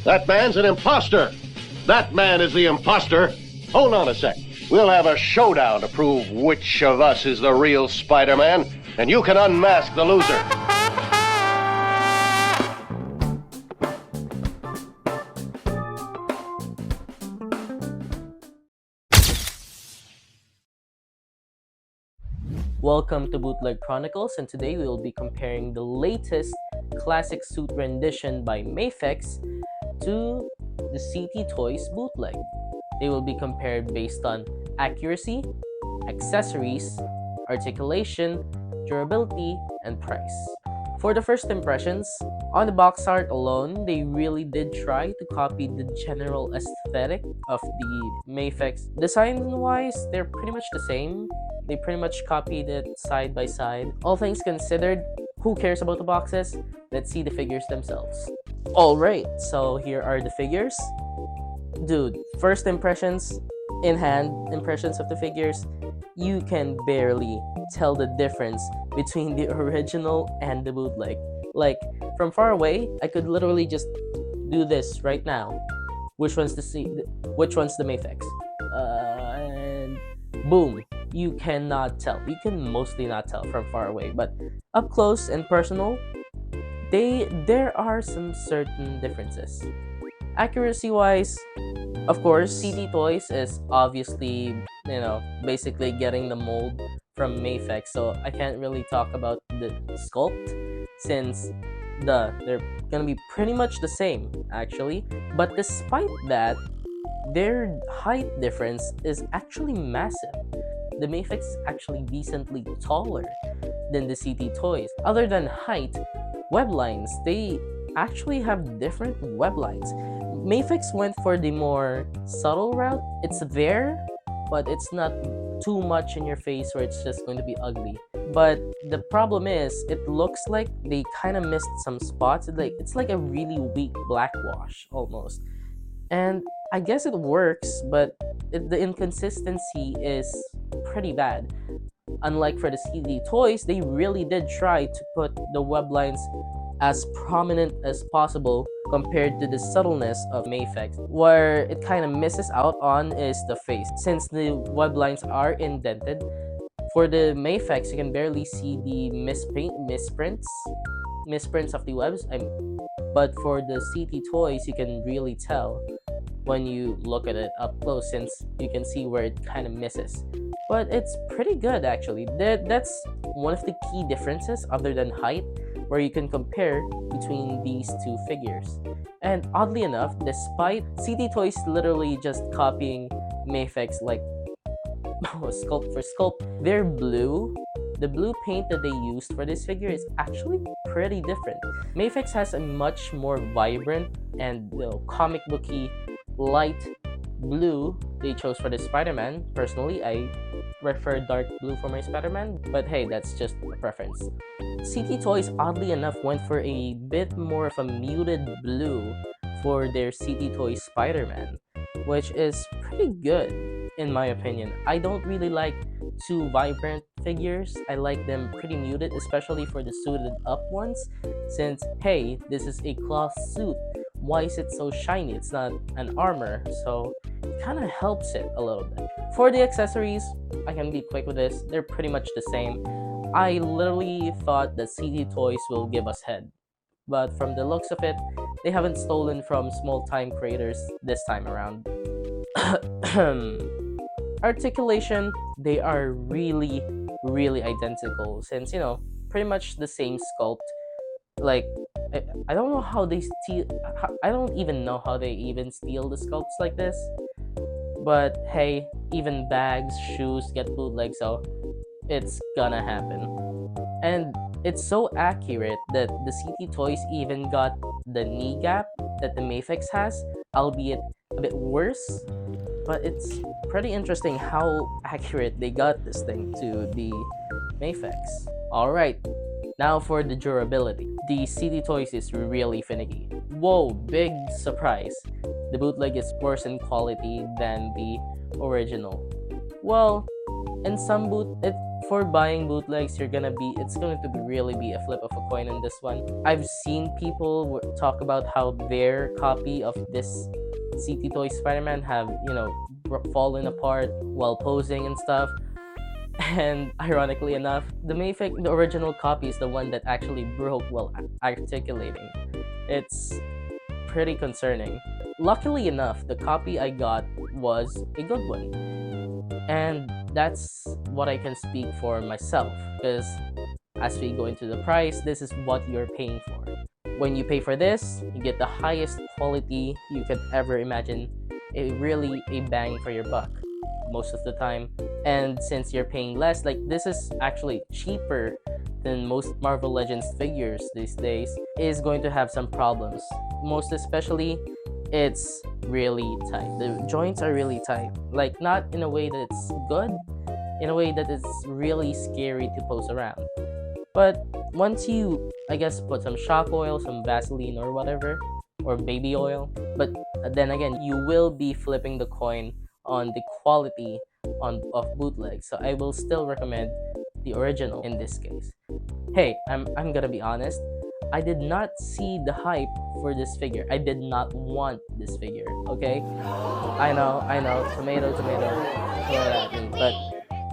That man's an imposter. That man is the imposter. Hold on a sec. We'll have a showdown to prove which of us is the real Spider-Man, and you can unmask the loser. Welcome to Bootleg Chronicles, and today we will be comparing the latest classic suit rendition by Mafex to the CT Toys bootleg. They will be compared based on accuracy, accessories, articulation, durability, and price. For the first impressions, on the box art alone, they really did try to copy the general aesthetic of the Mafex. Design-wise, they're pretty much the same. They pretty much copied it side by side. All things considered, who cares about the boxes? Let's see the figures themselves. Alright, so here are the figures. Dude, first impressions, in-hand impressions of the figures, you can barely tell the difference between the original and the bootleg. Like, from far away, I could literally just do this right now. Which one's the Mafex? And boom, you cannot tell. You can mostly not tell from far away, but up close and personal, there are some certain differences. Accuracy-wise, of course, CT Toys is obviously, basically getting the mold from Mafex, so I can't really talk about the sculpt since they're gonna be pretty much the same, actually. But despite that, their height difference is actually massive. The Mafex is actually decently taller than the CT Toys. Other than height, web lines, they actually have different web lines. Mafex went for the more subtle route. It's there, but it's not too much in your face where it's just going to be ugly. But the problem is, it looks like they kind of missed some spots. It's like a really weak black wash almost. And I guess it works, but the inconsistency is pretty bad. Unlike for the CD Toys, they really did try to put the web lines as prominent as possible compared to the subtleness of Mafex. Where it kind of misses out on is the face. Since the web lines are indented, for the Mafex, you can barely see the misprints of the webs. But for the CT Toys, you can really tell when you look at it up close, since you can see where it kind of misses. But it's pretty good, actually. That's one of the key differences other than height, where you can compare between these two figures. And oddly enough, despite CT Toys literally just copying Mafex like sculpt for sculpt, the blue paint that they used for this figure is actually pretty different. Mafex has a much more vibrant and comic booky light blue they chose for the Spider-Man. Personally, I prefer dark blue for my Spider-Man, but hey, that's just a preference. CT Toys, oddly enough, went for a bit more of a muted blue for their CT Toys Spider-Man, which is pretty good in my opinion. I don't really like too vibrant figures. I like them pretty muted, especially for the suited up ones, since hey, this is a cloth suit. Why is it so shiny? It's not an armor, so it kind of helps it a little bit. For the accessories, I can be quick with this. They're pretty much the same. I literally thought that CT Toys will give us head, but from the looks of it, they haven't stolen from small-time creators this time around. Articulation, they are really identical, since pretty much the same sculpt. Like, I don't know how they steal. I don't even know how they even steal the sculpts like this. But hey, even bags, shoes get bootleg, so it's gonna happen. And it's so accurate that the CT Toys even got the knee gap that the Mafex has, albeit a bit worse. But it's pretty interesting how accurate they got this thing to the Mafex. Alright, now for the durability. The CT Toys is really finicky. Whoa, big surprise. The bootleg is worse in quality than the original. Well, in some For buying bootlegs, it's going to really be a flip of a coin on this one. I've seen people talk about how their copy of this CT Toy Spider-Man have, fallen apart while posing and stuff. And ironically enough, the original copy is the one that actually broke while articulating. It's pretty concerning. Luckily enough, the copy I got was a good one. And that's what I can speak for myself, because as we go into the price, this is what you're paying for. When you pay for this, you get the highest quality you could ever imagine. Really a bang for your buck most of the time. And since you're paying less, like, this is actually cheaper than most Marvel Legends figures these days, is going to have some problems. Most especially, it's really tight. The joints are really tight. Like, not in a way that it's good, in a way that it's really scary to pose around. But once you, I guess, put some shock oil, some Vaseline or whatever, or baby oil, but then again, you will be flipping the coin on the quality of bootleg. So I will still recommend the original in this case. Hey, I'm gonna be honest. I did not see the hype for this figure. I did not want this figure, okay? I know, tomato, throw it at me. But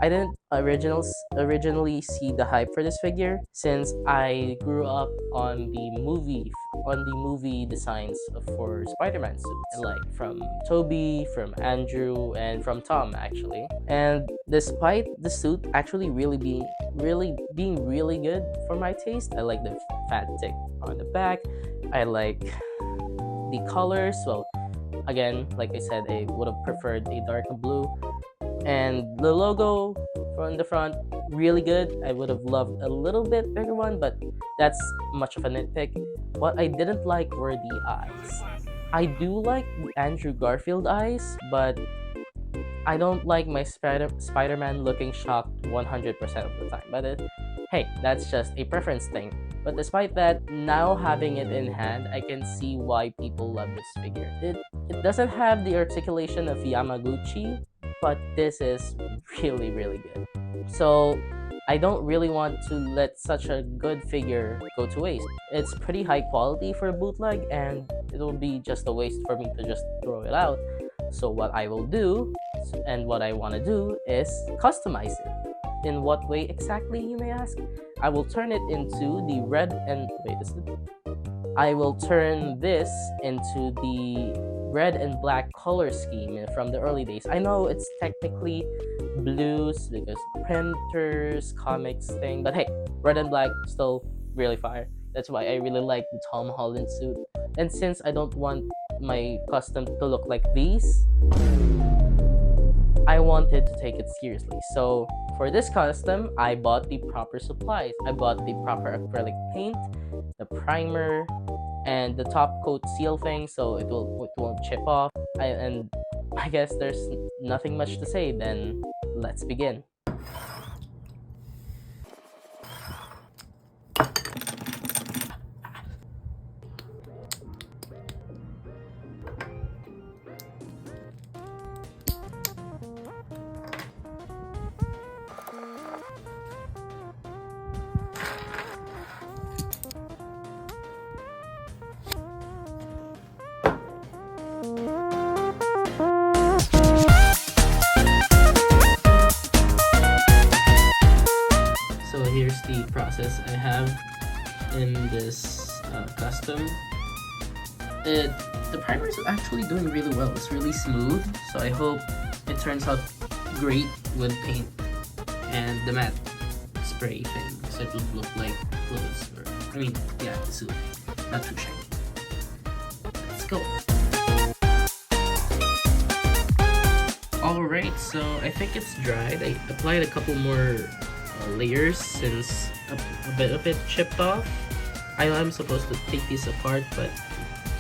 I didn't originally see the hype for this figure, since I grew up on the movie designs for Spider-Man suits, like from Tobey, from Andrew, and from Tom actually. And despite the suit actually being really good for my taste, I like the fat tick on the back. I like the colors. Well, again, like I said, I would have preferred a darker blue. And the logo from the front, really good. I would have loved a little bit bigger one, but that's much of a nitpick. What I didn't like were the eyes. I do like the Andrew Garfield eyes, but I don't like my Spider-Man looking shocked 100% of the time. But hey, that's just a preference thing. But despite that, now having it in hand, I can see why people love this figure. It doesn't have the articulation of Yamaguchi, but this is really good. So I don't really want to let such a good figure go to waste. It's pretty high quality for a bootleg, and it will be just a waste for me to just throw it out. So what I will do, and what I want to do, is customize it. In what way exactly, you may ask? I will turn it into the I will turn this into the red and black color scheme from the early days. I know it's technically blues because printers, comics thing, but hey, red and black still really fire. That's why I really like the Tom Holland suit. And since I don't want my custom to look like these, I wanted to take it seriously. So for this custom, I bought the proper supplies. I bought the proper acrylic paint, the primer, and the top coat seal thing, so it won't chip off. And I guess there's nothing much to say. Then let's begin. So here's the process I have in this custom. The primer is actually doing really well. It's really smooth, so I hope it turns out great with paint and the matte spray thing, so it would look like clothes. The suit, not too shiny. Let's go. Alright, so I think it's dried. I applied a couple more layers since a bit of it chipped off. I am supposed to take these apart, but it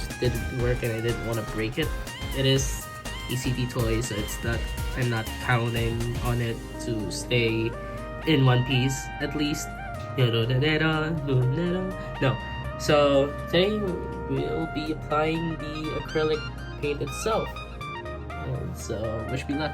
just didn't work and I didn't want to break it. It is a CT toy, so I'm not counting on it to stay in one piece at least. No. So today we'll be applying the acrylic paint itself. And so wish me luck.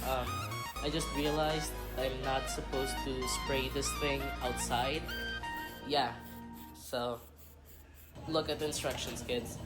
I just realized I'm not supposed to spray this thing outside. Yeah, so look at the instructions, kids.